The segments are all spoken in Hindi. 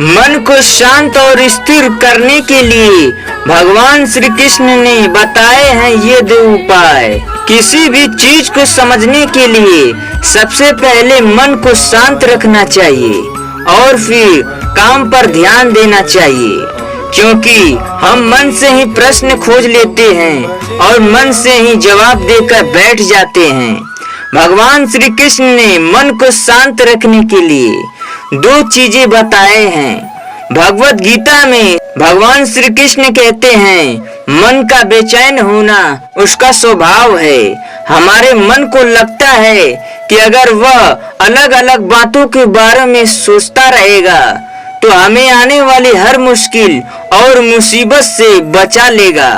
मन को शांत और स्थिर करने के लिए भगवान श्री कृष्ण ने बताए हैं ये 2 उपाय। किसी भी चीज को समझने के लिए सबसे पहले मन को शांत रखना चाहिए और फिर काम पर ध्यान देना चाहिए, क्योंकि हम मन से ही प्रश्न खोज लेते हैं और मन से ही जवाब देकर बैठ जाते हैं। भगवान श्री कृष्ण ने मन को शांत रखने के लिए 2 चीजें बताए हैं। भगवत गीता में भगवान श्री कृष्ण कहते हैं, मन का बेचैन होना उसका स्वभाव है। हमारे मन को लगता है कि अगर वह अलग अलग बातों के बारे में सोचता रहेगा तो हमें आने वाली हर मुश्किल और मुसीबत से बचा लेगा,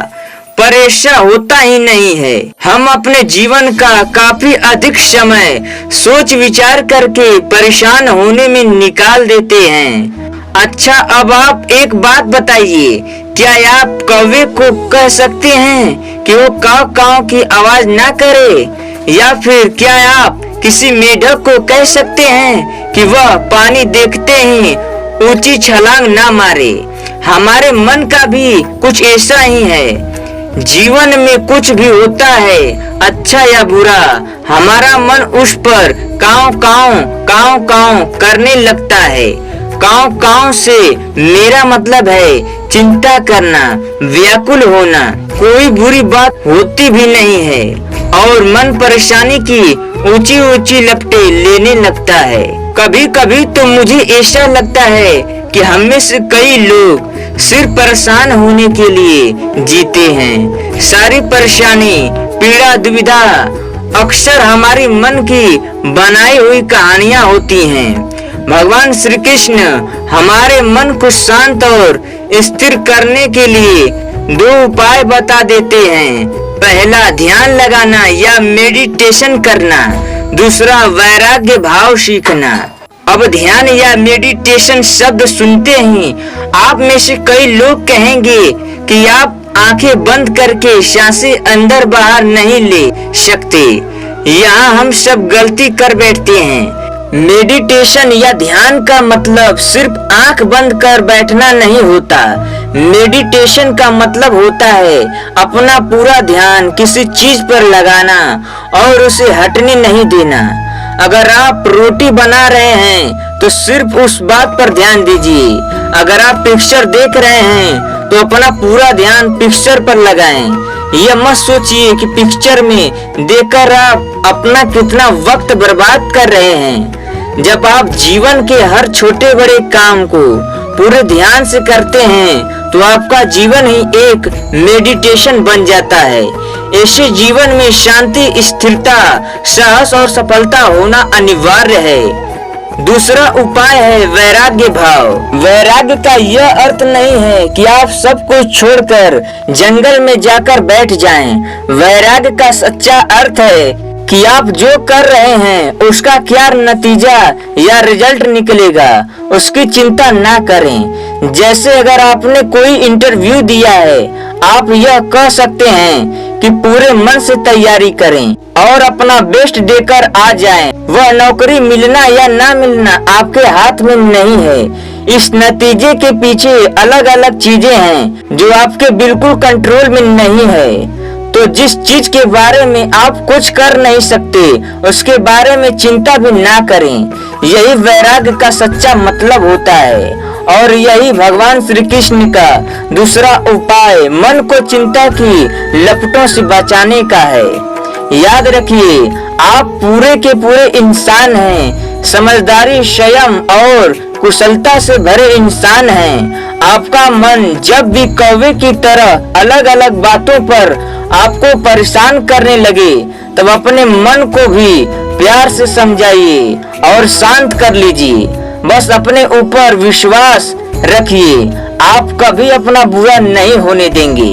पर ऐसा होता ही नहीं है। हम अपने जीवन का काफी अधिक समय सोच विचार करके परेशान होने में निकाल देते हैं। अच्छा, अब आप एक बात बताइए, क्या आप कौवे को कह सकते हैं कि वो काव काव की आवाज ना करे, या फिर क्या आप किसी मेढक को कह सकते हैं कि वह पानी देखते ही ऊंची छलांग ना मारे? हमारे मन का भी कुछ ऐसा ही है। जीवन में कुछ भी होता है, अच्छा या बुरा, हमारा मन उस पर काव काव करने लगता है। काव काव से मेरा मतलब है चिंता करना, व्याकुल होना। कोई बुरी बात होती भी नहीं है और मन परेशानी की ऊंची ऊंची लपटें लेने लगता है। कभी कभी तो मुझे ऐसा लगता है कि हम में से कई लोग सिर्फ परेशान होने के लिए जीते हैं। सारी परेशानी, पीड़ा, दुविधा अक्सर हमारी मन की बनाई हुई कहानियां होती हैं। भगवान श्री कृष्ण हमारे मन को शांत और स्थिर करने के लिए 2 उपाय बता देते हैं। पहला, ध्यान लगाना या मेडिटेशन करना। दूसरा, वैराग्य भाव सीखना। अब ध्यान या मेडिटेशन शब्द सुनते ही आप में से कई लोग कहेंगे कि आप आंखें बंद करके सांसें अंदर बाहर नहीं ले सकते। यहाँ हम सब गलती कर बैठते हैं। मेडिटेशन या ध्यान का मतलब सिर्फ आंख बंद कर बैठना नहीं होता। मेडिटेशन का मतलब होता है अपना पूरा ध्यान किसी चीज पर लगाना और उसे हटने नहीं देना। अगर आप रोटी बना रहे हैं तो सिर्फ उस बात पर ध्यान दीजिए। अगर आप पिक्चर देख रहे हैं तो अपना पूरा ध्यान पिक्चर पर लगाएं। यह मत सोचिए कि पिक्चर में देखकर आप अपना कितना वक्त बर्बाद कर रहे हैं। जब आप जीवन के हर छोटे बड़े काम को पूरे ध्यान से करते हैं तो आपका जीवन ही एक मेडिटेशन बन जाता है। ऐसे जीवन में शांति, स्थिरता, साहस और सफलता होना अनिवार्य है। दूसरा उपाय है वैराग्य भाव। वैराग्य का यह अर्थ नहीं है कि आप सब कुछ छोड़कर जंगल में जाकर बैठ जाएं। वैराग्य का सच्चा अर्थ है कि आप जो कर रहे हैं उसका क्या नतीजा या रिजल्ट निकलेगा उसकी चिंता ना करें। जैसे अगर आपने कोई इंटरव्यू दिया है, आप यह कह सकते हैं कि पूरे मन से तैयारी करें और अपना बेस्ट देकर आ जाएं। वह नौकरी मिलना या ना मिलना आपके हाथ में नहीं है। इस नतीजे के पीछे अलग अलग चीजें हैं जो आपके बिल्कुल कंट्रोल में नहीं है। तो जिस चीज के बारे में आप कुछ कर नहीं सकते उसके बारे में चिंता भी ना करें। यही वैराग्य का सच्चा मतलब होता है और यही भगवान श्री कृष्ण का दूसरा उपाय मन को चिंता की लपटों से बचाने का है। याद रखिए, आप पूरे के पूरे इंसान हैं। समझदारी, संयम और कुशलता से भरे इंसान हैं। आपका मन जब भी कौवे की तरह अलग अलग बातों पर आपको परेशान करने लगे तब अपने मन को भी प्यार से समझाइए और शांत कर लीजिए। बस अपने ऊपर विश्वास रखिए, आप कभी अपना बुरा नहीं होने देंगे।